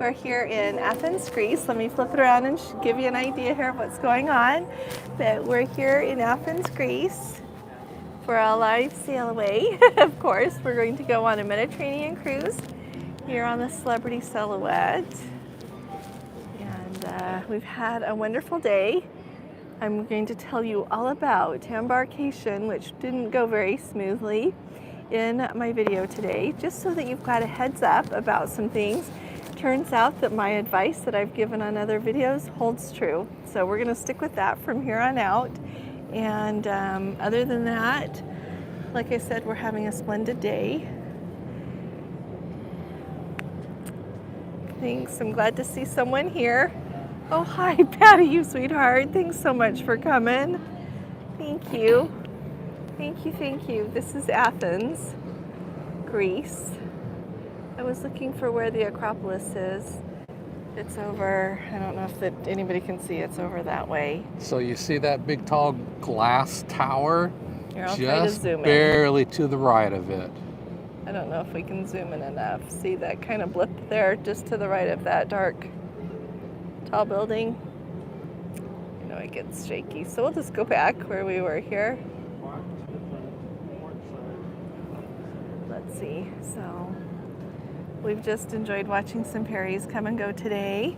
We're here in Athens, Greece. Let me flip it around and give you an idea here of what's going on. But we're here in Athens, Greece for a live sail away. Of course, we're going to go on a Mediterranean cruise here on the Celebrity Silhouette. And we've had a wonderful day. I'm going to tell you all about embarkation, which didn't go very smoothly, in my video today, just so that you've got a heads up about some things. Turns out that my advice that I've given on other videos holds true. So we're going to stick with that from here on out. And other than that, like I said, we're having a splendid day. Thanks. I'm glad to see someone here. Oh, hi, Patty, you sweetheart. Thanks so much for coming. Thank you. Thank you, thank you. This is Athens, Greece. I was looking for where the Acropolis is. It's over, I don't know if anybody can see, it's over that way. So you see that big tall glass tower? Here, I'll try to zoom barely to the right of it. I don't know if we can zoom in enough. See that kind of blip there just to the right of that dark, tall building? I know it gets shaky, so we'll just go back where we were here. Let's see, so we've just enjoyed watching some ferries come and go today.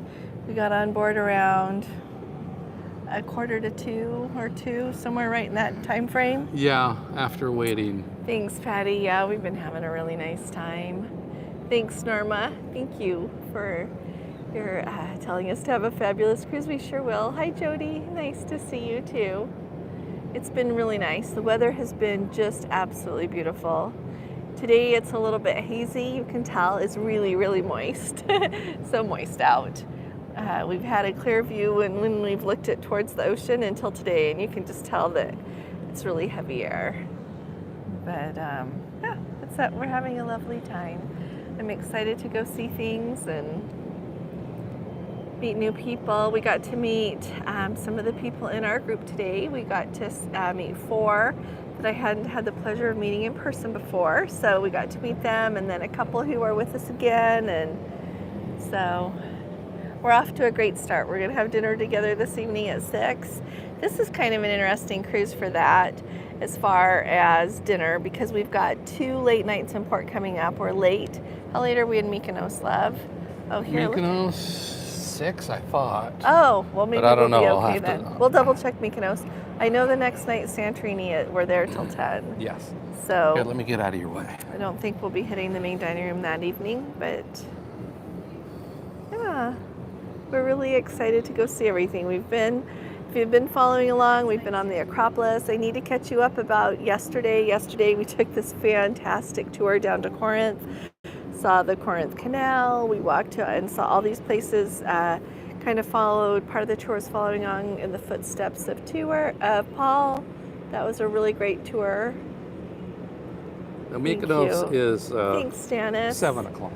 We got on board around 1:45 or 2, somewhere right in that time frame. Yeah, after waiting. Thanks, Patty. Yeah, we've been having a really nice time. Thanks, Norma. Thank you for your telling us to have a fabulous cruise. We sure will. Hi, Jody. Nice to see you, too. It's been really nice. The weather has been just absolutely beautiful. Today it's a little bit hazy, you can tell. It's really, really moist. So moist out. We've had a clear view when we've looked at towards the ocean until today, and you can just tell that it's really heavy air. But yeah, that's it. We're having a lovely time. I'm excited to go see things and meet new people. We got to meet some of the people in our group today. We got to meet 4 that I hadn't had the pleasure of meeting in person before. So we got to meet them, and then a couple who are with us again. And so we're off to a great start. We're gonna have dinner together this evening at 6. This is kind of an interesting cruise for that as far as dinner, because we've got 2 late nights in port coming up. We're late. How late are we in Mykonos, love? Oh, here. Mykonos 6, I thought. Oh, well, maybe I don't we'll be know. okay then. We'll double check Mykonos. I know the next night Santorini, we're there till 10. Yes. So Here, let me get out of your way. I don't think we'll be hitting the main dining room that evening, but yeah, we're really excited to go see everything. If you've been following along, we've been on the Acropolis. I need to catch you up about yesterday. Yesterday we took this fantastic tour down to Corinth, saw the Corinth Canal. We walked to and saw all these places. Kind of followed, part of the tour was following on in the footsteps of Paul. That was a really great tour. Now, Mykonos is Thanks, Stannis. 7 o'clock.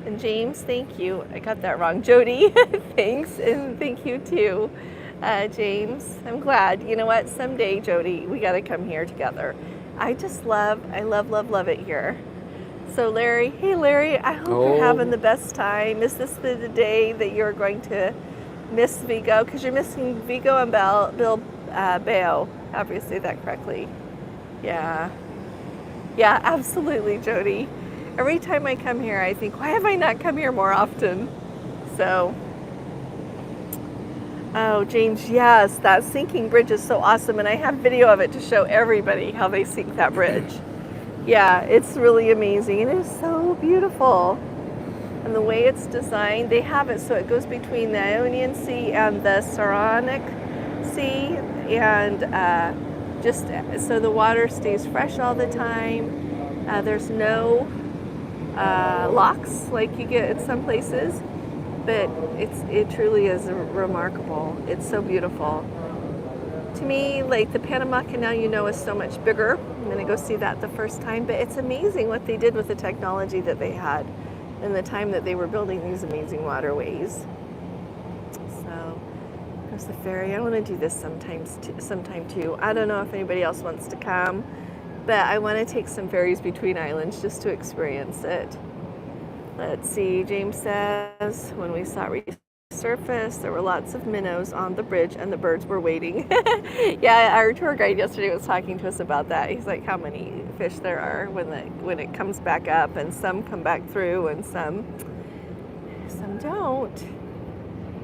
And James, thank you. I got that wrong. Jody, thanks, and thank you too, James. I'm glad. You know what? Someday, Jody, we got to come here together. I love it here. So Larry, hey Larry, I hope you're having the best time. Is this the day that you're going to miss Vigo? Because you're missing Vigo and Bilbao. Obviously, that correctly. Yeah, absolutely, Jody. Every time I come here, I think, why have I not come here more often? So, oh, James, yes, that sinking bridge is so awesome, and I have video of it to show everybody how they sink that bridge. Yeah, it's really amazing, and it's so beautiful. And the way it's designed, they have it so it goes between the Ionian Sea and the Saronic Sea, and just so the water stays fresh all the time. There's no locks like you get at some places, but it truly is remarkable. It's so beautiful. To me, like the Panama Canal, is so much bigger. I'm going to go see that the first time, but it's amazing what they did with the technology that they had in the time that they were building these amazing waterways. So there's the ferry. I want to do this sometime too. I don't know if anybody else wants to come, but I want to take some ferries between islands just to experience it. Let's see, James says, when we saw it resurface, there were lots of minnows on the bridge and the birds were waiting. Yeah, our tour guide yesterday was talking to us about that. He's like, how many fish there are when it comes back up, and some come back through and some don't.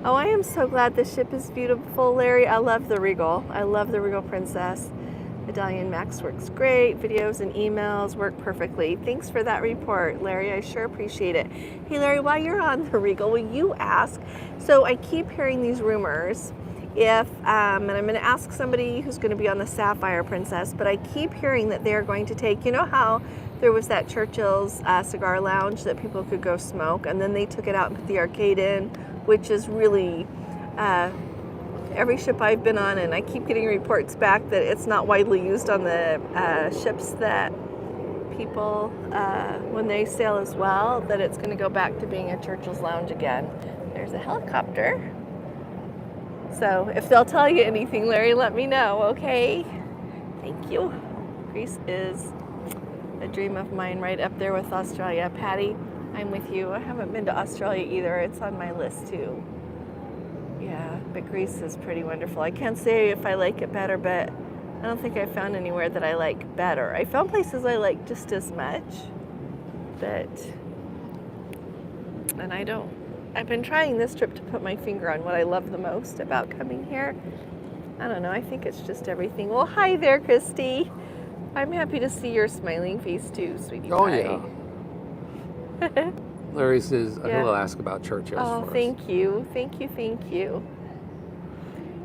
Oh, I am so glad the ship is beautiful, Larry. I love the Regal. I love the Regal Princess. Medallion Max works great. Videos and emails work perfectly. Thanks for that report, Larry. I sure appreciate it. Hey, Larry, while you're on the Regal, will you ask? So I keep hearing these rumors. And I'm going to ask somebody who's going to be on the Sapphire Princess, but I keep hearing that they're going to take, you know how there was that Churchill's cigar lounge that people could go smoke, and then they took it out and put the arcade in, which is really, every ship I've been on, and I keep getting reports back that it's not widely used on the ships that people, when they sail as well, that it's going to go back to being a Churchill's Lounge again. There's a helicopter. So if they'll tell you anything, Larry, let me know, okay? Thank you. Greece is a dream of mine, right up there with Australia. Patty, I'm with you. I haven't been to Australia either. It's on my list too. Yeah, but Greece is pretty wonderful. I can't say if I like it better, but I don't think I found anywhere that I like better. I found places I like just as much, and I've been trying this trip to put my finger on what I love the most about coming here. I don't know, I think it's just everything. Well, hi there, Christy. I'm happy to see your smiling face too, sweetie pie. Yeah. Larry says Yeah. he'll ask about Churchill's Oh, first. thank you.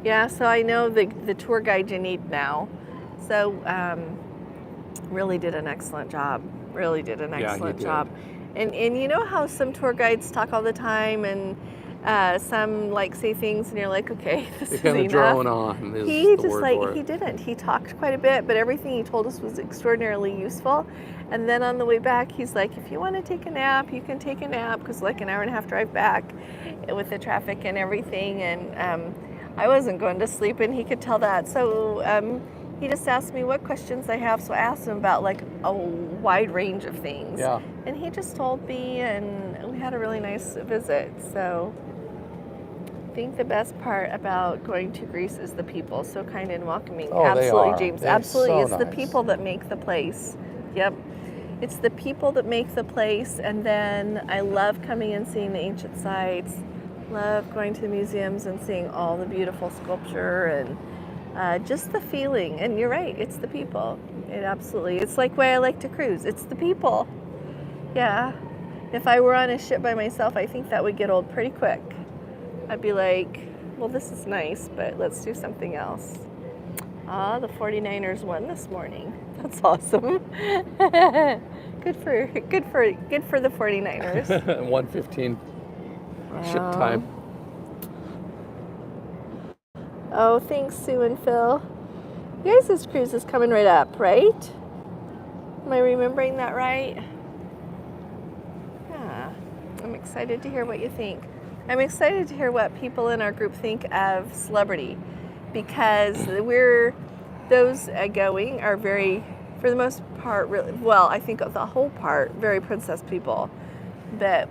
Yeah, so I know the tour guide you need now. So really did an excellent job. Really did an excellent job. And you know how some tour guides talk all the time, and some like say things and you're like, okay, this is kind of enough. drone on is He the just word like for it. he didn't. He talked quite a bit, but everything he told us was extraordinarily useful. And then on the way back, he's like, if you want to take a nap, you can take a nap, because like an hour and a half drive back with the traffic and everything. And I wasn't going to sleep, and he could tell that. So he just asked me what questions I have. So I asked him about like a wide range of things. Yeah. And he just told me, and we had a really nice visit. So I think the best part about going to Greece is the people, so kind and welcoming. Oh, absolutely, they are. James. They're Absolutely. so It's the nice. people that make the place. Yep. It's the people that make the place. And then I love coming and seeing the ancient sites. Love going to the museums and seeing all the beautiful sculpture and just the feeling. And you're right, it's the people. It absolutely. It's like the way I like to cruise. It's the people. Yeah. If I were on a ship by myself, I think that would get old pretty quick. I'd be like, well, this is nice, but let's do something else. The 49ers won this morning. That's awesome. Good for the 49ers. 1:15 ship time. Oh, thanks, Sue and Phil. You guys, this cruise is coming right up, right? Am I remembering that right? Yeah. I'm excited to hear what you think. I'm excited to hear what people in our group think of celebrity, because those going are very, for the most part, really, well, I think of the whole part, very princess people. But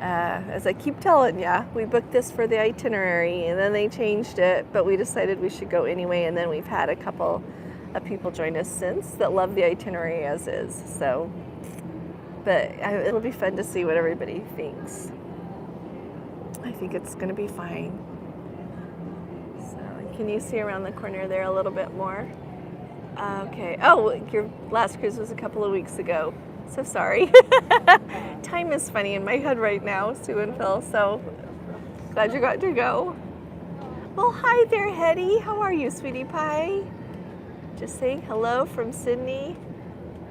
as I keep telling ya, we booked this for the itinerary and then they changed it, but we decided we should go anyway, and then we've had a couple of people join us since that love the itinerary as is. So, but it'll be fun to see what everybody thinks. I think it's going to be fine. So, can you see around the corner there a little bit more? Okay. Oh, your last cruise was a couple of weeks ago. So sorry. Time is funny in my head right now, Sue and Phil. So glad you got to go. Well, hi there, Hetty. How are you, sweetie pie? Just saying hello from Sydney,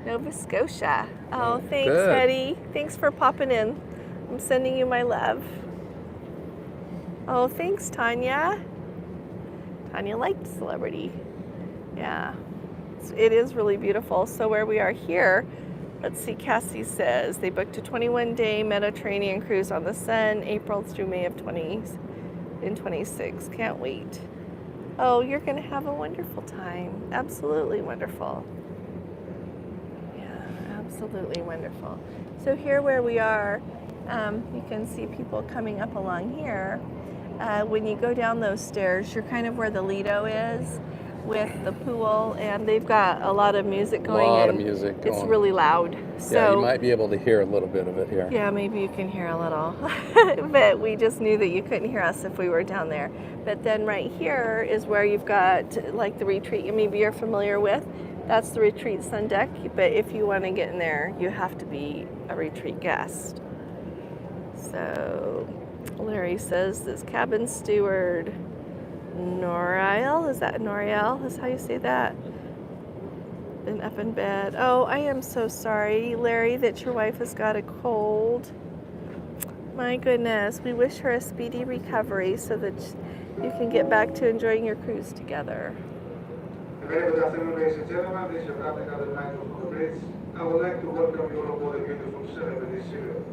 Nova Scotia. Oh, thanks, Good. Hetty. Thanks for popping in. I'm sending you my love. Oh, thanks, Tanya. Tanya liked Celebrity. Yeah, it is really beautiful. So where we are here, let's see, Cassie says they booked a 21-day Mediterranean cruise on the Sun, April through May of 2026. Can't wait. Oh, you're going to have a wonderful time. Absolutely wonderful. Yeah, absolutely wonderful. So here where we are You can see people coming up along here. When you go down those stairs, you're kind of where the Lido is with the pool, and they've got a lot of music going. A lot of music going. It's really loud. So, yeah, you might be able to hear a little bit of it here. Yeah, maybe you can hear a little. But we just knew that you couldn't hear us if we were down there. But then right here is where you've got like the retreat maybe you're familiar with. That's the retreat sun deck. But if you want to get in there, you have to be a retreat guest. So Larry says this cabin steward, Noriel, is that Noriel? Is how you say that? Been up in bed. Oh, I am so sorry, Larry, that your wife has got a cold. My goodness, we wish her a speedy recovery so that you can get back to enjoying your cruise together. Very good afternoon, ladies and gentlemen. This is your captain of the night of the bridge. I would like to welcome you all aboard the beautiful celebrity serial.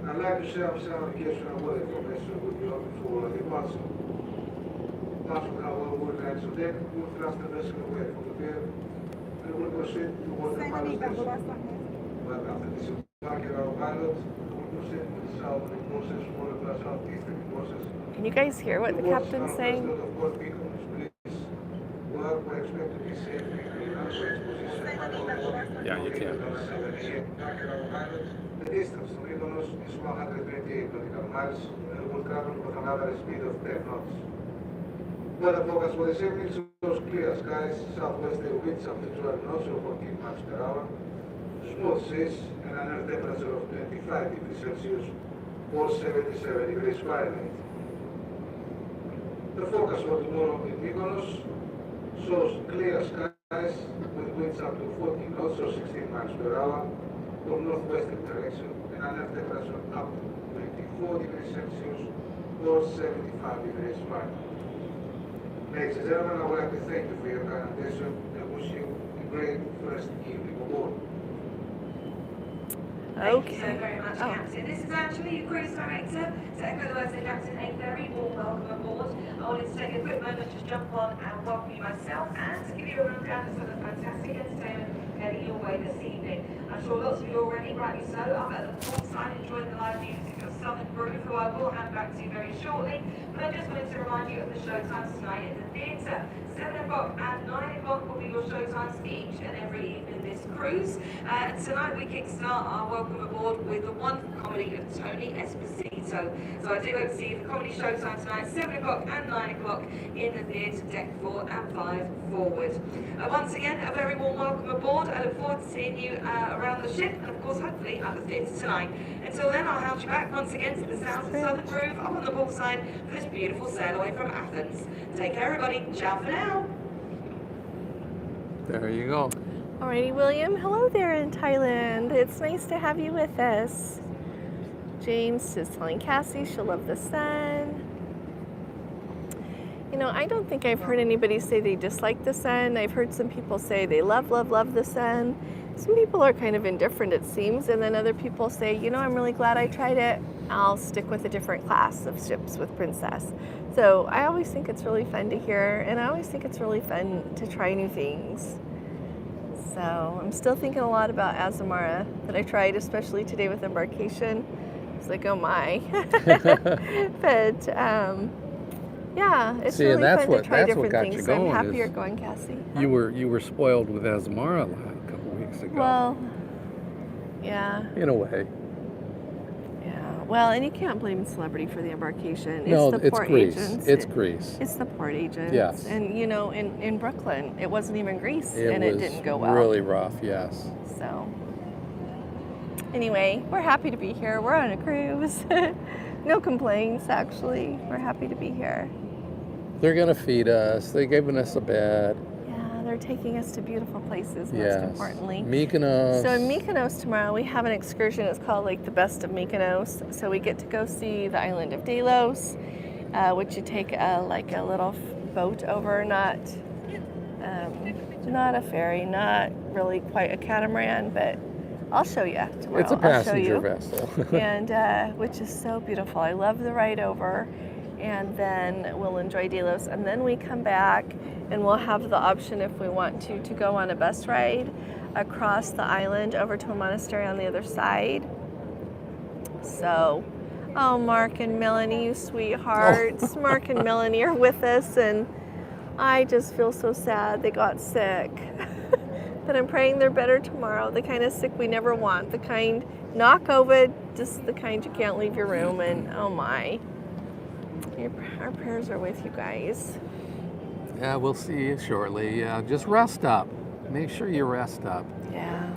I'd like to share some educational word information with you before departure. Once we have all wood lines on deck, we'll thrust the vessel away from the pier and we'll proceed toward the pilot station. But after disembarking our pilot, we'll proceed with the southern process for the southeastern process. Can you guys hear what the captain's saying? Yeah, you can. The distance to Mykonos is 128 nautical miles and will travel with another speed of 10 knots. Weather forecast for this evening shows clear skies, southwesterly winds up to 12 knots or 14 miles per hour, smooth seas, and an air temperature of 25 degrees Celsius or 77 degrees Fahrenheit. The forecast for tomorrow in Mykonos shows clear skies with winds up to 14 knots or 16 miles per hour from northwestern direction and an air temperature up to 24 degrees Celsius or 75 degrees Fahrenheit. Ladies and gentlemen, I would like to thank you for your kind attention and wish you a great first evening aboard. Thank you so very much, Captain. This is actually your cruise director. To echo the words of Captain, a very warm welcome aboard. I wanted to take a quick moment to jump on and welcome you myself and to give you a rundown of some of the fantastic entertainment heading your way this evening. I'm sure lots of you already, rightly so, up at the poolside enjoying the live music of Southern Groove, who I will hand back to you very shortly. But I just wanted to remind you of the showtimes tonight in the theatre. 7 o'clock and 9 o'clock will be your showtimes each and every evening this cruise. Tonight we kickstart our welcome aboard with the wonderful comedy of Tony Esposito. So I do hope to see you for comedy showtime tonight, 7 o'clock and 9 o'clock in the theatre, deck 4 and 5 forward. Once again, a very warm welcome aboard. I look forward to seeing you around the ship and of course hopefully at the theatre tonight. Until then, I'll hand you back once again to the sounds of Southern Groove up on the poolside for this beautiful sail away from Athens. Take care everybody, ciao for now. There you go. Alrighty, William. Hello there in Thailand. It's nice to have you with us. James is telling Cassie she'll love the sun. You know, I don't think I've heard anybody say they dislike the sun. I've heard some people say they love the sun. Some people are kind of indifferent, it seems, and then other people say, you know, I'm really glad I tried it. I'll stick with a different class of ships with Princess. So I always think it's really fun to hear, and I always think it's really fun to try new things. So I'm still thinking a lot about Azamara that I tried, especially today with embarkation. It's like, oh my. But yeah, it's really fun to try different things. So I'm happy you're going, Cassie. You were spoiled with Azamara a couple weeks ago. Well, yeah. In a way. Yeah. Well, and you can't blame Celebrity for the embarkation. No, it's the port Greece. agents. It's Greece. It's the port agents. Yes. And you know, in Brooklyn, it wasn't even Greece, and it didn't go well. Really rough, yes. So anyway, we're happy to be here. We're on a cruise. No complaints, actually. We're happy to be here. They're gonna feed us. They're giving us a bed. Yeah, they're taking us to beautiful places, most Yes. importantly. Mykonos. So in Mykonos tomorrow, we have an excursion. It's called like the Best of Mykonos. So we get to go see the island of Delos, which you take like a little boat over, not a ferry, not really quite a catamaran, but I'll show you tomorrow. It's a passenger vessel. And which is so beautiful. I love the ride over. And then we'll enjoy Delos. And then we come back and we'll have the option, if we want to go on a bus ride across the island over to a monastery on the other side. So, oh, Mark and Melanie, you sweethearts. Mark and Melanie are with us, and I just feel so sad they got sick. But I'm praying they're better tomorrow. The kind of sick we never want. The kind, not COVID, just the kind you can't leave your room. And oh my, our prayers are with you guys. Yeah, we'll see you shortly. Just rest up. Make sure you rest up. Yeah.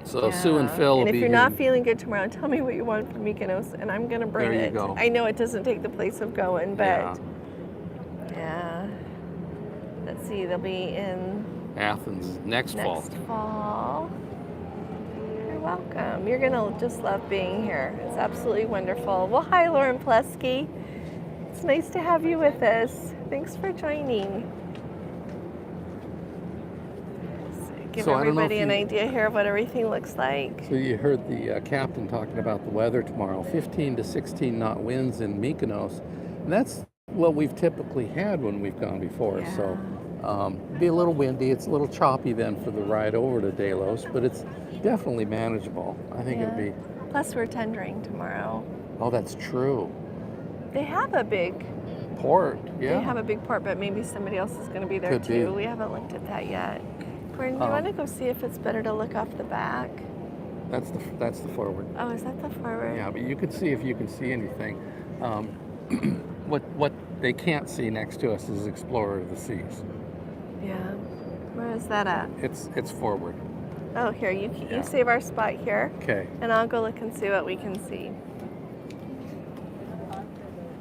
So Sue and Phil will And if be you're here. not feeling good tomorrow, tell me what you want from Mykonos, and I'm gonna bring There you it. go. I know it doesn't take the place of going, but Yeah. yeah. Let's see, they'll be in Athens next fall. next fall. You're welcome. You're gonna just love being here. It's absolutely wonderful. Well, hi, Lauren Plesky. It's nice to have you with us. Thanks for joining. Give So I don't know if everybody an you- idea here of what everything looks like. So you heard the captain talking about the weather tomorrow. 15 to 16 knot winds in Mykonos. And that's what we've typically had when we've gone before. So be a little windy. It's a little choppy then for the ride over to Delos, but it's definitely manageable. I think it'll be. Plus, we're tendering tomorrow. Oh, that's true. They have a big. Port, yeah. They have a big port, but maybe somebody else is going to be there Could too. be. We haven't looked at that yet. Gordon, do you want to go see if it's better to look off the back? That's the forward. Oh, is that the forward? Yeah, but you can see if you can see anything. What they can't see next to us is Explorer of the Seas. Yeah. Where is that at? It's forward. Oh, here. You Yeah. save our spot here, Okay. and I'll go look and see what we can see.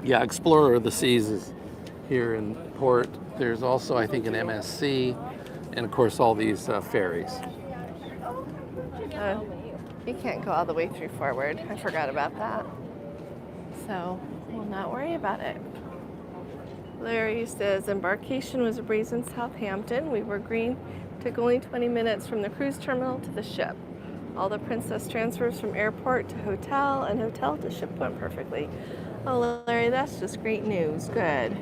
Yeah, Explorer of the Seas is here in port. There's also, I think, an MSC, and of course all these ferries. You can't go all the way through forward. I forgot about that. So we'll not worry about it. Larry says embarkation was a breeze in Southampton. We were green. Took only 20 minutes from the cruise terminal to the ship. All the princess transfers from airport to hotel and hotel to ship went perfectly. Oh, Larry, that's just great news. Good.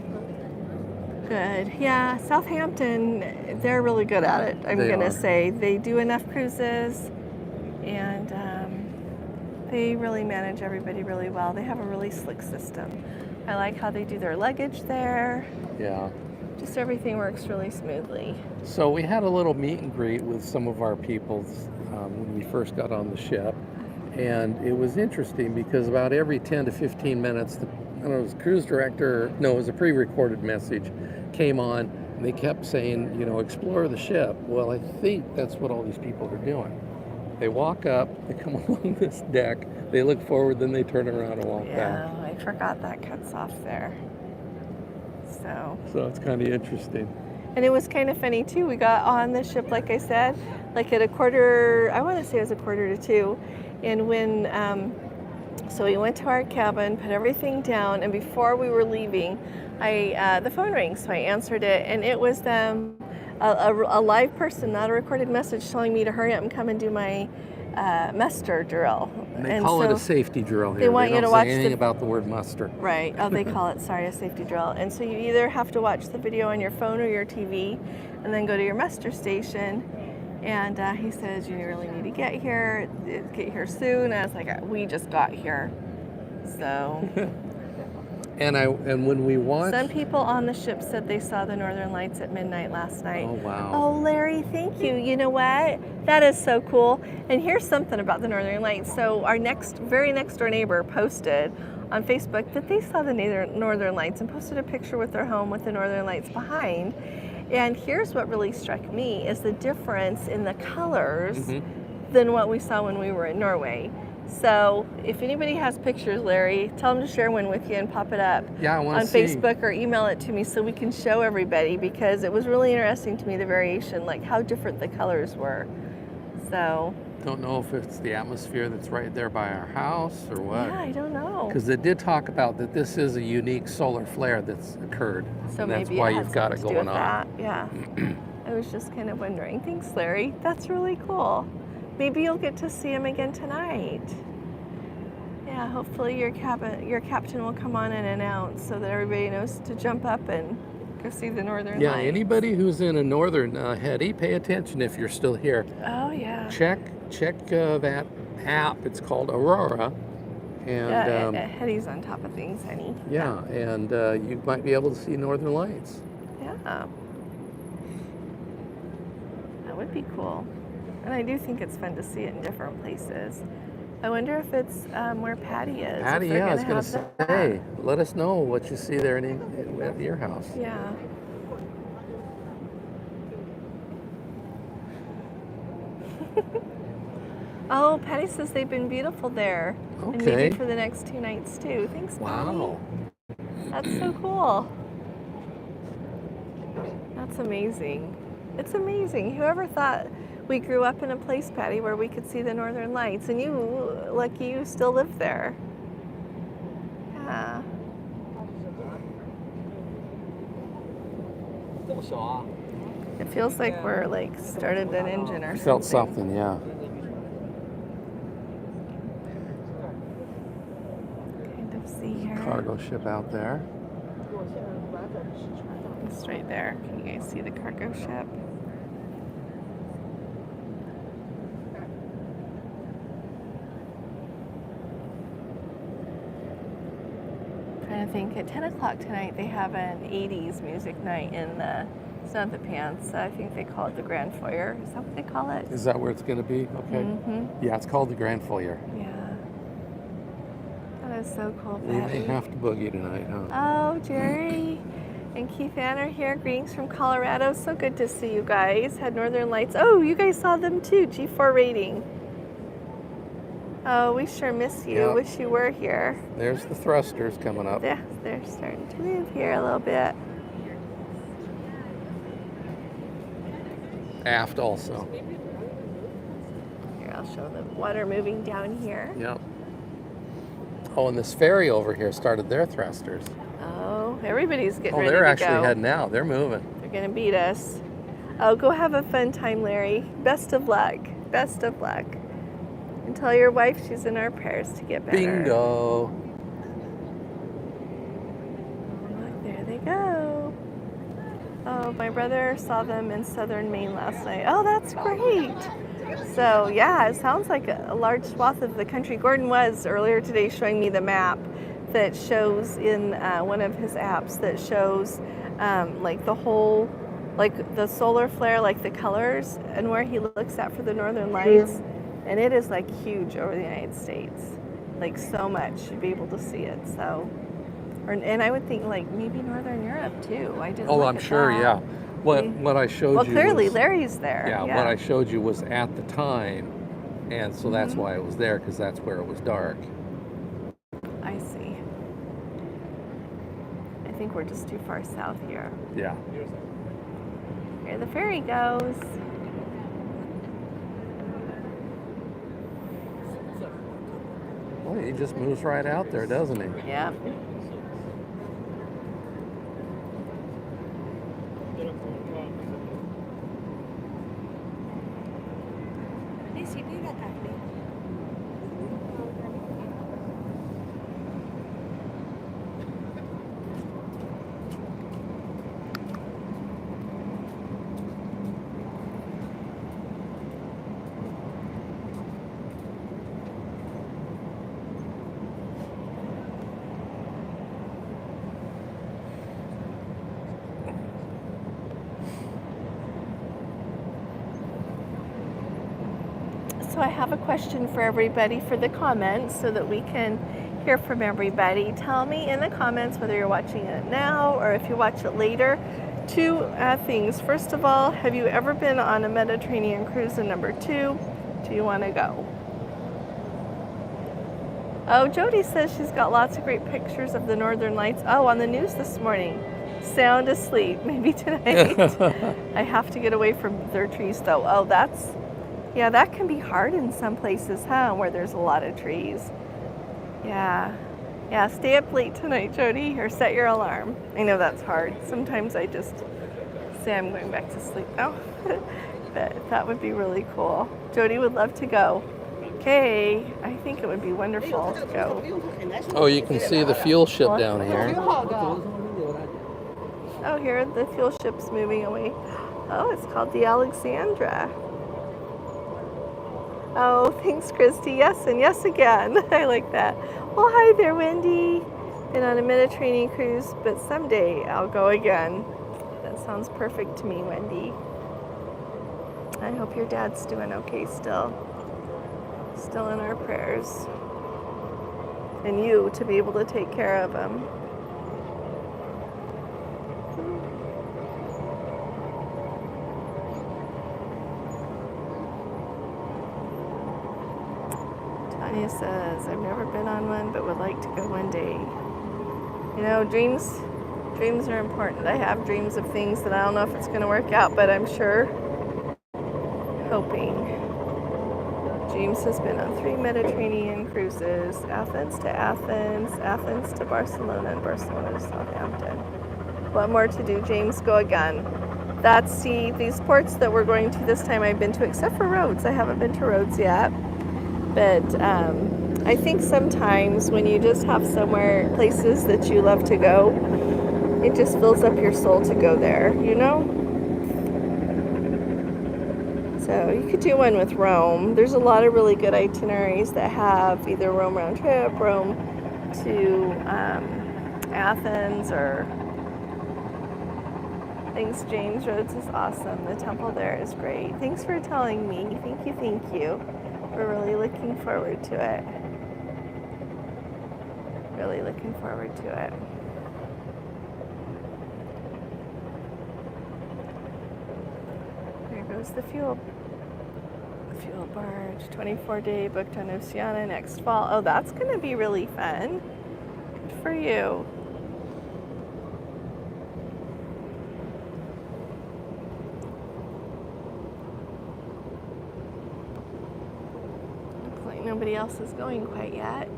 Good. Yeah, Southampton, they're really good at it, I'm going to say. They do enough cruises, and they really manage everybody really well. They have a really slick system. I like how they do their luggage there. Yeah. Just everything works really smoothly. So we had a little meet and greet with some of our people when we first got on the ship. And it was interesting because about every 10 to 15 minutes, I don't know, it was cruise director, no, it was a pre-recorded message, came on, and they kept saying, you know, explore the ship. Well, I think that's what all these people are doing. They walk up, they come along this deck, they look forward, then they turn around and walk back. Yeah, I forgot that cuts off there. So it's kind of interesting. And it was kind of funny too. We got on the ship, like I said, like at a quarter, I want to say it was a quarter to 2. And when, so we went to our cabin, put everything down, and before we were leaving, the phone rang, so I answered it, and it was them, a live person, not a recorded message, telling me to hurry up and come and do my muster drill. And they call it a safety drill here. They want you to watch anything about the word muster. Right. Oh, they call it, sorry, a safety drill. And so you either have to watch the video on your phone or your TV, and then go to your muster station. And he says, you really need to get here soon. And I was like, we just got here. So. And when we watched. Some people on the ship said they saw the Northern Lights at midnight last night. Oh, wow. Oh, Larry, thank you. You know what? That is so cool. And here's something about the Northern Lights. So our very next door neighbor posted on Facebook that they saw the Northern Lights and posted a picture with their home with the Northern Lights behind. And here's what really struck me is the difference in the colors than what we saw when we were in Norway. So if anybody has pictures, Larry, tell them to share one with you and pop it up on Facebook or email it to me so we can show everybody, because it was really interesting to me, the variation, like how different the colors were. So. Don't know if it's the atmosphere that's right there by our house or what. Yeah, I don't know. Because they did talk about that this is a unique solar flare that's occurred. So and that's maybe why it has you've got it something to do going with on. that. Yeah. I was just kind of wondering. Thanks, Larry. That's really cool. Maybe you'll get to see him again tonight. Yeah, hopefully your captain will come on and announce so that everybody knows to jump up and go see the Northern Lights. Yeah, anybody who's in a northern heady, pay attention if you're still here. Oh, yeah. Check that app. It's called Aurora, And Hetty's on top of things, honey. yeah, and you might be able to see northern lights. Yeah. That would be cool. And I do think it's fun to see it in different places. I wonder if it's where Patty is. Patty, if they're yeah, I was gonna going to have say, let us know what you see there at your house. Yeah. Oh, Patty says they've been beautiful there. Okay. And maybe for the next 2 nights too. Thanks, Wow. Patty. That's so cool. That's amazing. It's amazing. Whoever thought we grew up in a place, Patty, where we could see the northern lights, and you, lucky you, still live there. Yeah. It feels like we're like started an engine or something. Felt something, yeah. Kind of see here. Cargo ship out there. It's right there. Can you guys see the cargo ship? Trying to think. At 10 o'clock tonight, they have an 80s music night in the, it's not the Pants. I think they call it the Grand Foyer. Is that what they call it? Is that where it's going to be? Okay. Mm-hmm. Yeah, it's called the Grand Foyer. Yeah. That is so cool, We Patty. may have to boogie tonight, huh? Oh, Jerry and Keith Ann are here. Greetings from Colorado. So good to see you guys. Had Northern Lights. Oh, you guys saw them too. G4 rating. Oh, we sure miss you. Yep. Wish you were here. There's the thrusters coming up. Yeah, they're starting to move here a little bit. Aft also. Here, I'll show the water moving down here. Yep. Oh, and this ferry over here started their thrusters. Oh, everybody's getting Oh, ready they're to actually go. heading out. They're moving. They're gonna beat us. Oh, go have a fun time, Larry. Best of luck. Best of luck. And tell your wife she's in our prayers to get better. Bingo. Look, there they go. Oh, my brother saw them in southern Maine last night. Oh, that's great. So, yeah, it sounds like a large swath of the country. Gordon was earlier today showing me the map that shows in one of his apps that shows like the whole, like the solar flare, like the colors, and where he looks at for the northern lights. And it is like huge over the United States, like so much. You'd be able to see it. So, and I would think like maybe Northern Europe too. I didn't. Oh, look I'm at sure, that. yeah. What I showed Well, you clearly was, Larry's there. yeah, what I showed you was at the time, and so that's why it was there, because that's where it was dark. I see. I think we're just too far south here. Yeah. Here the ferry goes. Well, he just moves right out there, doesn't he? Yep. So I have a question for everybody for the comments so that we can hear from everybody. Tell me in the comments whether you're watching it now or if you watch it later. Two things. First of all, have you ever been on a Mediterranean cruise? And number two, do you want to go? Oh, Jody says she's got lots of great pictures of the Northern Lights. Oh, on the news this morning. Sound asleep, maybe tonight. I have to get away from their trees though. Oh, yeah, that can be hard in some places, huh, where there's a lot of trees. Yeah. Yeah, stay up late tonight, Jody, or set your alarm. I know that's hard. Sometimes I just say I'm going back to sleep now. But that would be really cool. Jody would love to go. Okay, I think it would be wonderful to go. Oh, you can see the fuel ship down here. Oh, here the fuel ship's moving away. Oh, it's called the Alexandra. Oh, thanks, Christy. Yes, and yes again. I like that. Well, hi there, Wendy. Been on a Mediterranean cruise, but someday I'll go again. That sounds perfect to me, Wendy. I hope your dad's doing okay still. Still in our prayers. And you to be able to take care of him. Tanya says, I've never been on one, but would like to go one day. You know, dreams are important. I have dreams of things that I don't know if it's going to work out, but I'm sure, hoping. James has been on 3 Mediterranean cruises, Athens to Athens, Athens to Barcelona, and Barcelona to Southampton. What more to do? James, go again. These ports that we're going to this time I've been to, except for Rhodes. I haven't been to Rhodes yet. But I think sometimes when you just have places that you love to go, it just fills up your soul to go there, you know? So you could do one with Rome. There's a lot of really good itineraries that have either Rome round trip, Rome to Athens, or thanks, James. Rhodes is awesome. The temple there is great. Thanks for telling me. Thank you. We're really looking forward to it. Really looking forward to it. There goes the fuel barge. 24-day booked on Oceana next fall. Oh, that's going to be really fun. Good for you. Looks like nobody else is going quite yet.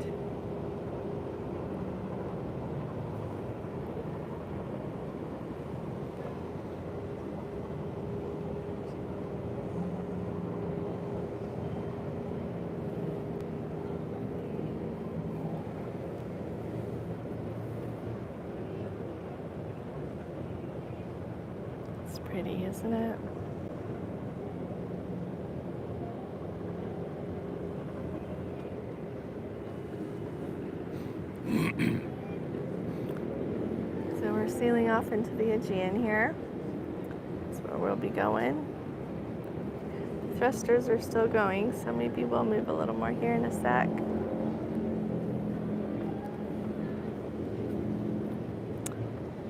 It's pretty, isn't it? So we're sailing off into the Aegean here. That's where we'll be going. The thrusters are still going, so maybe we'll move a little more here in a sec.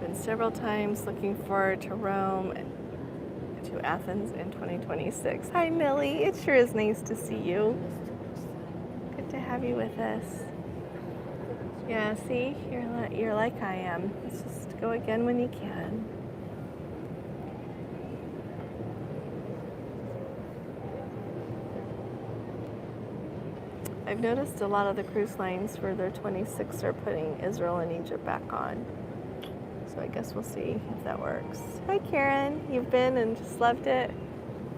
Been several times, looking forward to Rome and to Athens in 2026. Hi, Millie. It sure is nice to see you. Good to have you with us. Yeah, see, you're like I am. Let's just go again when you can. I've noticed a lot of the cruise lines for their 26 are putting Israel and Egypt back on. So I guess we'll see if that works. Hi, Karen. You've been and just loved it?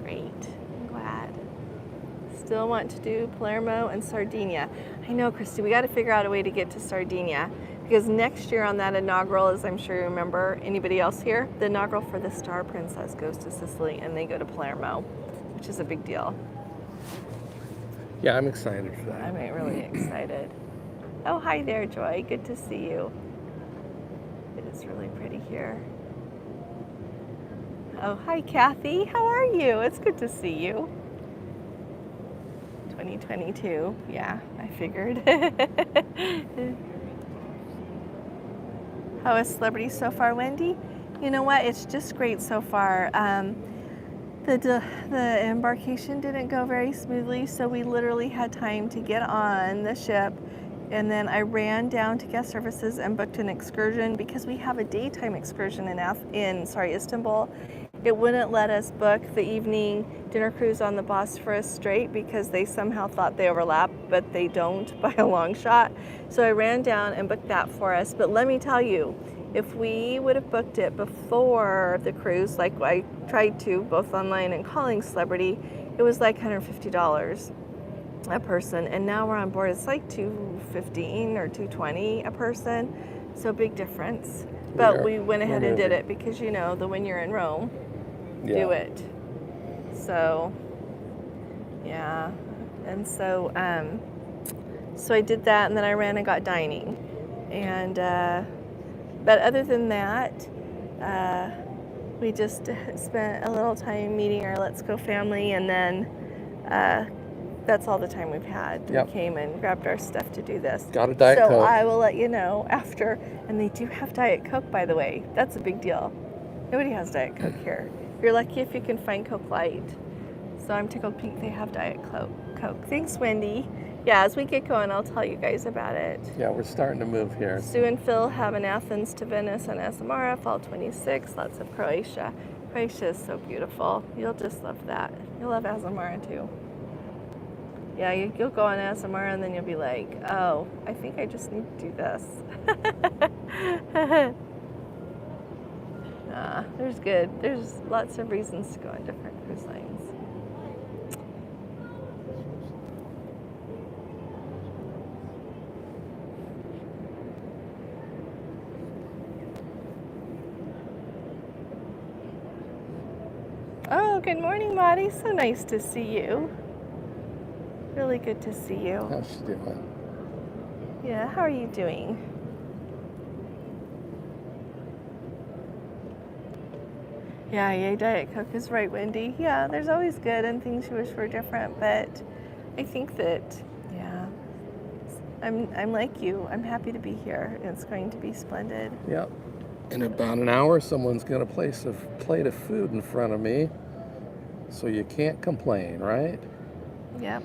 Great. I'm glad. Still want to do Palermo and Sardinia. I know, Christy, we got to figure out a way to get to Sardinia, because next year on that inaugural, as I'm sure you remember, anybody else here, the inaugural for the Star Princess goes to Sicily and they go to Palermo, which is a big deal. Yeah, I'm excited for that. I'm really excited. Oh, hi there, Joy. Good to see you. It is really pretty here. Oh, hi, Kathy. How are you? It's good to see you. 2022. Yeah, I figured. How is Celebrity so far, Wendy? You know what? It's just great so far. The embarkation didn't go very smoothly, so we literally had time to get on the ship, and then I ran down to guest services and booked an excursion because we have a daytime excursion in Istanbul. It wouldn't let us book the evening dinner cruise on the Bosphorus Strait because they somehow thought they overlap, but they don't by a long shot. So I ran down and booked that for us. But let me tell you, if we would have booked it before the cruise, like I tried to, both online and calling Celebrity, it was like $150 a person. And now we're on board, it's like $215 or $220 a person. So big difference. But we went ahead and did it because, you know, when you're in Rome, do it. So, yeah. And so So I did that, and then I ran and got dining. And but other than that, we just spent a little time meeting our Let's Go family, and then that's all the time we've had. Yep. We came and grabbed our stuff to do this. Got a Diet so Coke. I will let you know after. And they do have Diet Coke, by the way. That's a big deal. Nobody has Diet Coke here. You're lucky if you can find Coke Light. So I'm tickled pink they have Diet Coke. Thanks, Wendy. Yeah, as we get going, I'll tell you guys about it. Yeah, we're starting to move here. Sue and Phil have an Athens to Venice and Samara, fall 26, lots of Croatia. Croatia is so beautiful. You'll just love that. You'll love Samara too. Yeah, you'll go on Samara and then you'll be like, oh, I think I just need to do this. There's lots of reasons to go on different cruise lines. Oh, good morning, Maddie. So nice to see you. Really good to see you. How's she doing? Yeah, how are you doing? Yeah, Diet Coke is right, Wendy. Yeah, there's always good and things you wish were different, but I think that, yeah, I'm like you. I'm happy to be here. It's going to be splendid. Yep. In about an hour, someone's going to place a plate of food in front of me, so you can't complain, right? Yep.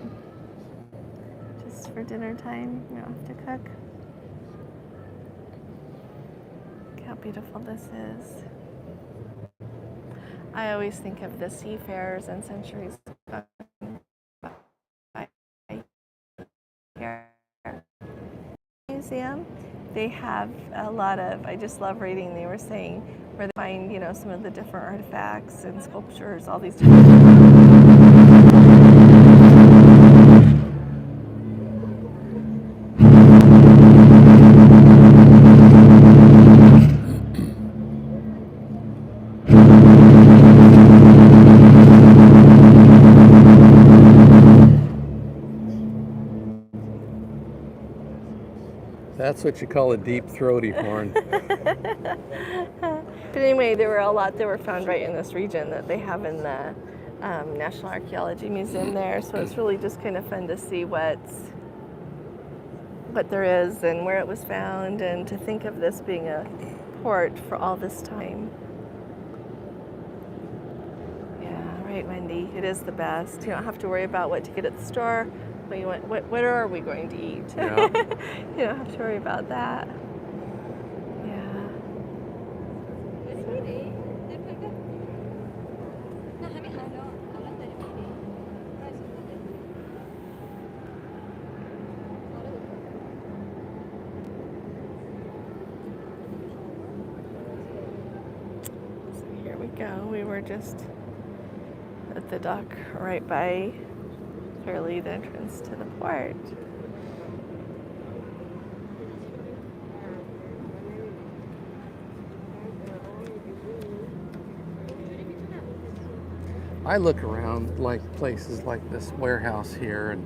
Just for dinner time, you don't have to cook. Look how beautiful this is. I always think of the seafarers and centuries museum. They have a lot of, I just love reading, they were saying, where they find, some of the different artifacts and sculptures, all these That's what you call a deep throaty horn. But anyway, there were a lot that were found right in this region that they have in the National Archaeology Museum there. So it's really just kind of fun to see what there is and where it was found, and to think of this being a port for all this time. Yeah, right, Wendy. It is the best. You don't have to worry about what to get at the store. What are we going to eat? Yeah. You don't have to worry about that. Yeah. So here we go. We were just at the dock right by clearly the entrance to the port. I look around like places like this warehouse here,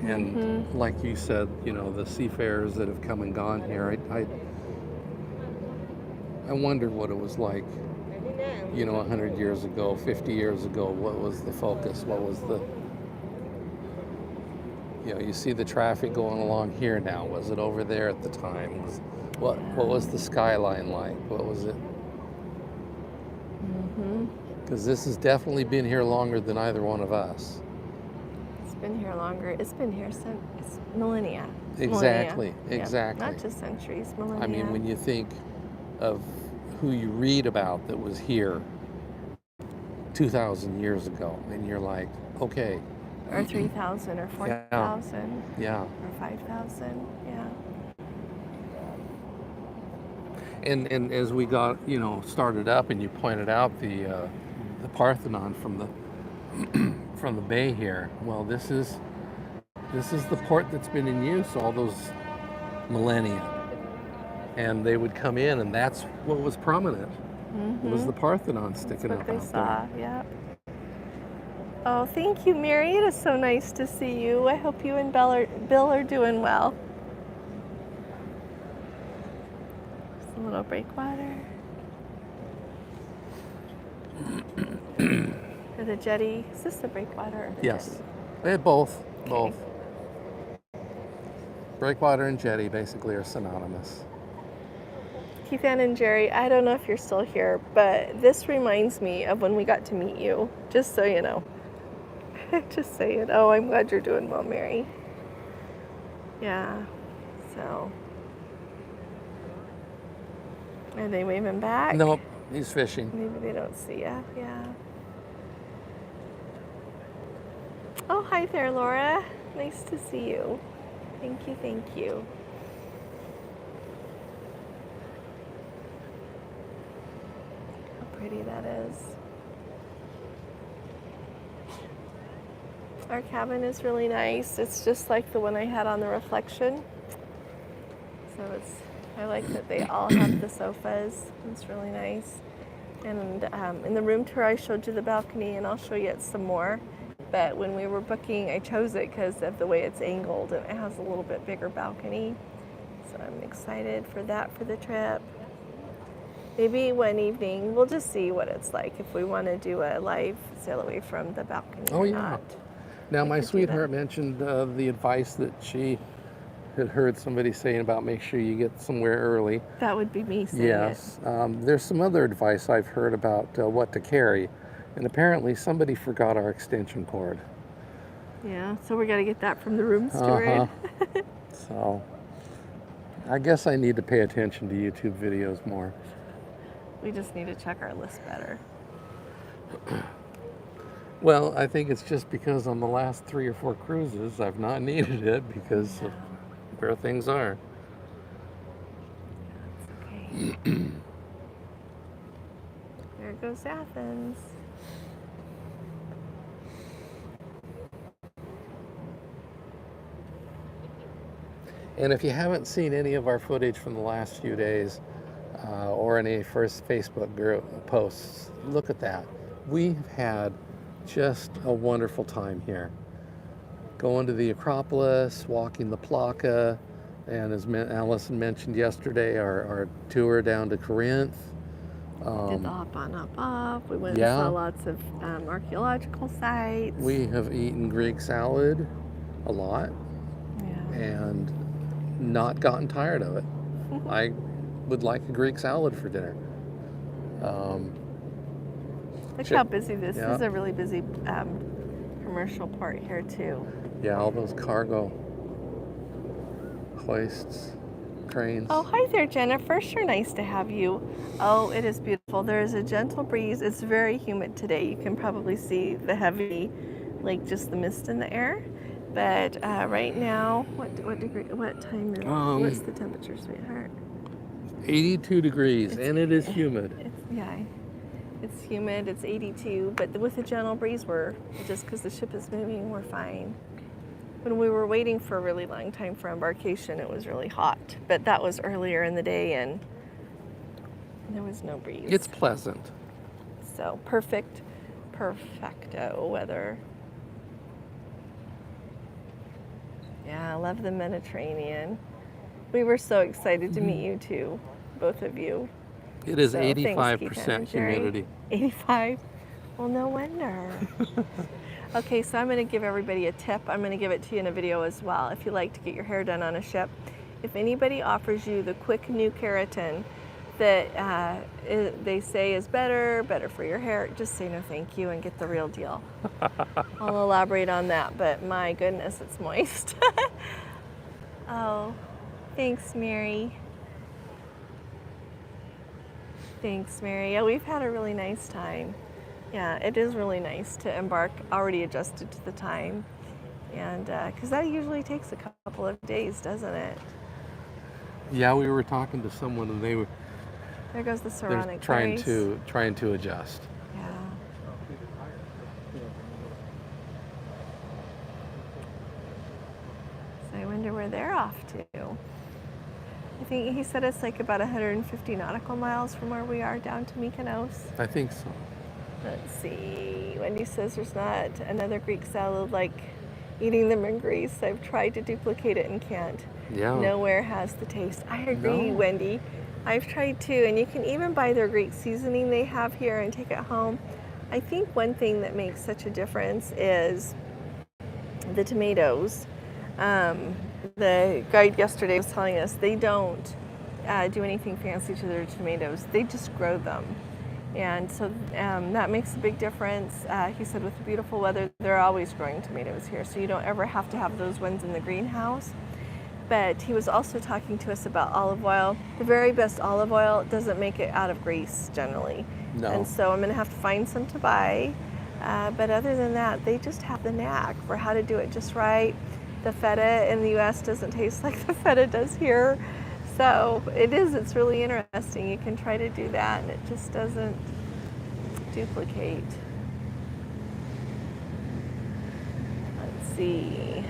and like you said, the seafarers that have come and gone here. I wonder what it was like, 100 years ago, 50 years ago. What was the focus? What was the you see the traffic going along here now. Was it over there at the time? What was the skyline like? What was it? Because this has definitely been here longer than either one of us. It's been here longer. It's been here since millennia. Exactly, Millennia. exactly. Not just centuries, millennia. I mean, when you think of who you read about that was here 2,000 years ago, and you're like, okay. Or 3,000 or 4,000. Yeah. Or 5,000. Yeah. And as we got, started up, and you pointed out the Parthenon from the bay here. Well, this is the port that's been in use all those millennia. And they would come in, and that's what was prominent. It was the Parthenon sticking up out there. That's what they saw. Yeah. Oh, thank you, Mary. It is so nice to see you. I hope you and Bill are doing well. Just a little breakwater. Or the jetty. Is this the breakwater or the Yes. jetty? Both. Okay. Both. Breakwater and jetty basically are synonymous. Keith Ann and Jerry, I don't know if you're still here, but this reminds me of when we got to meet you, just so you know. Just saying. Oh, I'm glad you're doing well, Mary. Yeah, so. Are they waving back? Nope, he's fishing. Maybe they don't see ya. Yeah. Oh, hi there, Laura. Nice to see you. Thank you, thank you. How pretty that is. Our cabin is really nice. It's just like the one I had on the reflection. So I like that they all have the sofas. It's really nice. And in the room tour, I showed you the balcony, and I'll show you it some more. But when we were booking, I chose it because of the way it's angled, and it has a little bit bigger balcony. So I'm excited for that for the trip. Maybe one evening, we'll just see what it's like if we want to do a live sail away from the balcony or not. Now, We my could do sweetheart that. mentioned the advice that she had heard somebody saying about make sure you get somewhere early. That would be me saying it. Yes. There's some other advice I've heard about what to carry. And apparently somebody forgot our extension cord. Yeah, so we got to get that from the room steward. So I guess I need to pay attention to YouTube videos more. We just need to check our list better. Well, I think it's just because on the last 3 or 4 cruises, I've not needed it because of where things are. Okay. There goes Athens. And if you haven't seen any of our footage from the last few days or any first Facebook group posts, look at that. We've had just a wonderful time here. Going to the Acropolis, walking the Plaka, and as Allison mentioned yesterday, our tour down to Corinth. Did the hop on, hop off. We went Yeah. and saw lots of archaeological sites. We have eaten Greek salad a lot Yeah. and not gotten tired of it. I would like a Greek salad for dinner. Look how busy this Yeah. is. A really busy commercial port here too. Yeah, all those cargo hoists, cranes. Oh, hi there, Jennifer. Sure nice to have you. Oh, it is beautiful. There is a gentle breeze. It's very humid today. You can probably see the heavy, like just the mist in the air. But right now, what time is it? What's the temperature, sweetheart? 82 degrees, and it is humid. It's humid. It's 82, but with a gentle breeze, we're just because the ship is moving, we're fine. When we were waiting for a really long time for embarkation, it was really hot, but that was earlier in the day, and there was no breeze. It's pleasant. So perfecto weather. Yeah, I love the Mediterranean. We were so excited to meet you too, both of you. It is So, thanks, 85% Keith and Jerry. humidity. 85? Well, no wonder. Okay, so I'm going to give everybody a tip. I'm going to give it to you in a video as well. If you like to get your hair done on a ship, if anybody offers you the quick new keratin that they say is better for your hair, just say no thank you and get the real deal. I'll elaborate on that, but my goodness, it's moist. Oh, thanks, Mary. Thanks, Mary. Yeah, we've had a really nice time. Yeah, it is really nice to embark already adjusted to the time. And because that usually takes a couple of days, doesn't it? Yeah, we were talking to someone and they were There goes the they're Saronic trying Grace. to adjust. Yeah. So I wonder where they're off to. I think he said it's like about 150 nautical miles from where we are down to Mykonos. I think so. Let's see. Wendy says there's not another Greek salad like eating them in Greece. I've tried to duplicate it and can't. Yeah. Nowhere has the taste. I agree, No. Wendy. I've tried too, and you can even buy their Greek seasoning they have here and take it home. I think one thing that makes such a difference is the tomatoes. The guide yesterday was telling us they don't do anything fancy to their tomatoes. They just grow them. And so that makes a big difference. He said with the beautiful weather, they're always growing tomatoes here, so you don't ever have to have those ones in the greenhouse. But he was also talking to us about olive oil. The very best olive oil doesn't make it out of Greece generally. No. And so I'm going to have to find some to buy. But other than that, they just have the knack for how to do it just right. The feta in the U.S. doesn't taste like the feta does here. So it's really interesting. You can try to do that and it just doesn't duplicate. Let's see.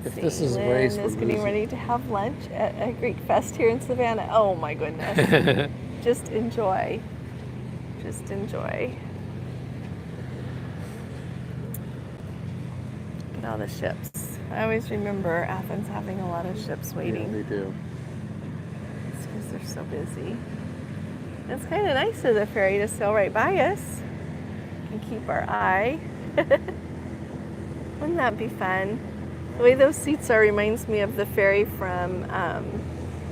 If this is a Lynn race, is we're getting losing. ready to have lunch at a Greek fest here in Savannah. Oh my goodness. Just enjoy. Just enjoy. Look at all the ships. I always remember Athens having a lot of ships waiting. Yeah, they do. It's because they're so busy. It's kind of nice of the ferry to sail right by us and keep our eye. Wouldn't that be fun? The way those seats are reminds me of the ferry from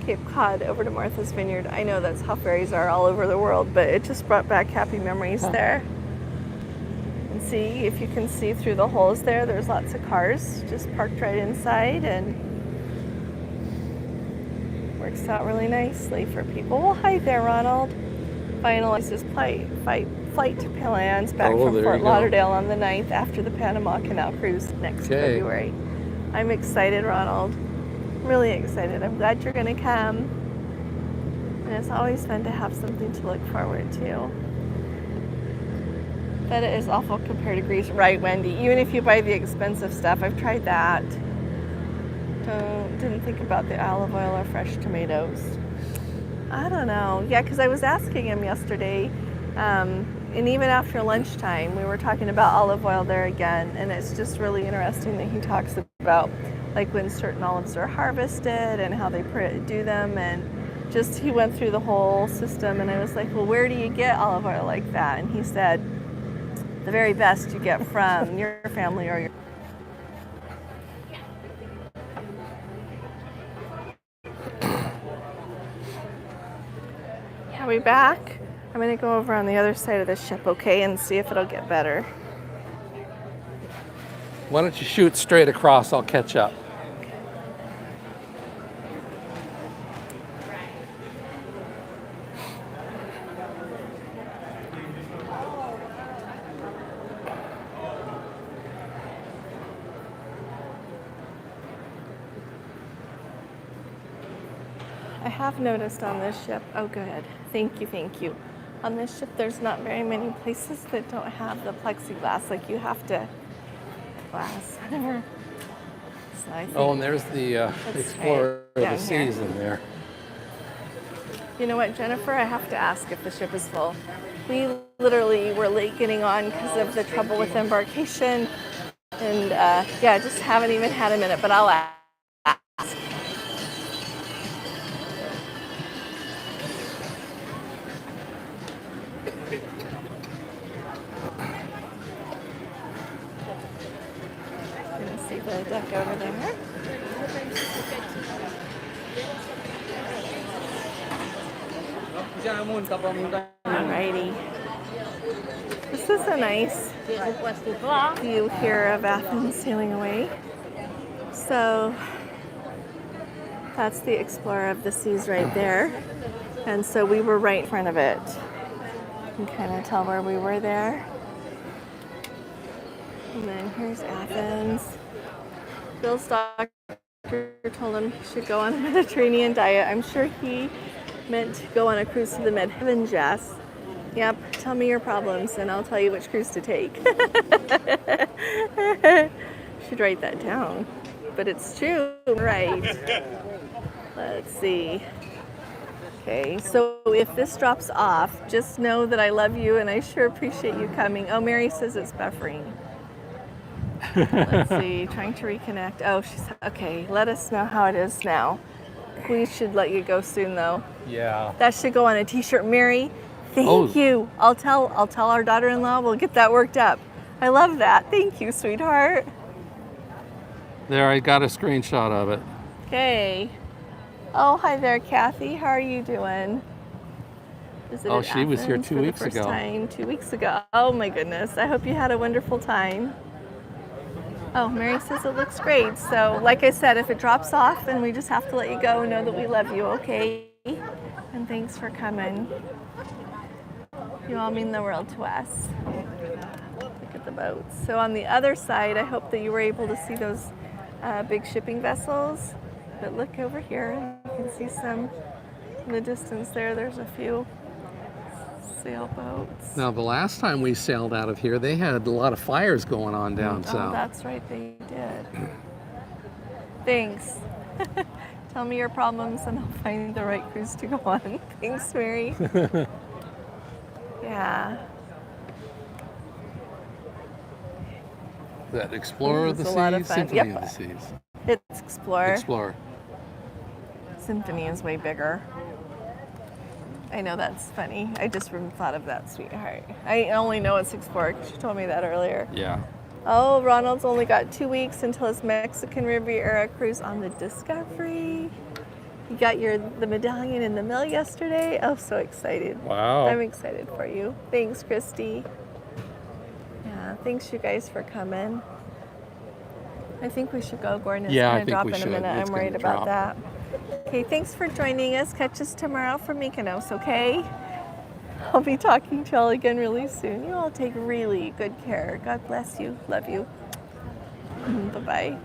Cape Cod over to Martha's Vineyard. I know that's how ferries are all over the world, but it just brought back happy memories there. And see, if you can see through the holes there, there's lots of cars just parked right inside, and works out really nicely for people. Well, hi there, Ronald. Finalizes flight plans back from there Fort you go. Lauderdale on the 9th after the Panama Canal cruise next Okay. February. I'm excited, Ronald. Really excited. I'm glad you're going to come. And it's always fun to have something to look forward to. Feta is awful compared to Greece. Right, Wendy. Even if you buy the expensive stuff, I've tried that. Didn't think about the olive oil or fresh tomatoes. I don't know. Yeah, because I was asking him yesterday, and even after lunchtime, we were talking about olive oil there again, and it's just really interesting that he talks about like when certain olives are harvested and how they do them, and just he went through the whole system, and I was like, well, where do you get olive oil like that? And he said, the very best you get from your family or your... Are we back? I'm going to go over on the other side of the ship, okay, and see if it'll get better. Why don't you shoot straight across? I'll catch up. I have noticed on this ship, oh good, thank you. On this ship there's not very many places that don't have the plexiglass, like you have to glass. So I think, Oh, and there's the Explorer of down the here. Seas in there. You know what, Jennifer, I have to ask if the ship is full. We literally were late getting on because of the trouble with embarkation, and yeah, just haven't even had a minute, but I'll ask. Gonna see the deck over there. Alrighty. This is a nice view here of Athens sailing away. So that's the Explorer of the Seas right there. And so we were right in front of it. You can kind of tell where we were there. And then here's Athens. Bill's doctor told him he should go on a Mediterranean diet. I'm sure he meant to go on a cruise to the Mid-Heaven, Jess. Yep, tell me your problems and I'll tell you which cruise to take. Should write that down. But it's true, right? Let's see. Okay, so if this drops off, just know that I love you and I sure appreciate you coming. Oh, Mary says it's buffering. Let's see, trying to reconnect. Oh, she's okay. Let us know how it is now. We should let you go soon, though. Yeah. That should go on a T-shirt. Mary, thank you. I'll tell our daughter-in-law. We'll get that worked up. I love that. Thank you, sweetheart. There, I got a screenshot of it. Okay. Oh, hi there, Kathy. How are you doing? Visited She was here Athens 2 for the weeks first ago. time 2 weeks ago. Oh my goodness. I hope you had a wonderful time. Oh, Mary says it looks great. So, like I said, if it drops off and we just have to let you go, know that we love you, okay? And thanks for coming. You all mean the world to us. Look at the boats. So on the other side, I hope that you were able to see those big shipping vessels. But look over here, you can see some in the distance there. There's a few sailboats. Now, the last time we sailed out of here, they had a lot of fires going on down Oh, south. that's right, they did. Thanks. Tell me your problems and I'll find the right cruise to go on. Thanks, Mary. Yeah. That Explorer of the This was a lot of Seas, fun. Symphony Yep. of the Seas. It's Explorer. Explorer. Symphony is way bigger. I know that's funny. I just thought of that, sweetheart. I only know it's Explorer because you told me that earlier. Yeah. Oh, Ronald's only got 2 weeks until his Mexican Riviera cruise on the Discovery. You got the medallion in the mail yesterday. Oh, so excited. Wow. I'm excited for you. Thanks, Christy. Yeah, thanks you guys for coming. I think we should go. Gordon is Yeah, I going to think drop we in a should. minute. It's I'm worried gonna about that. Okay, thanks for joining us. Catch us tomorrow for Mykonos, okay? I'll be talking to y'all again really soon. You all take really good care. God bless you. Love you. Bye-bye.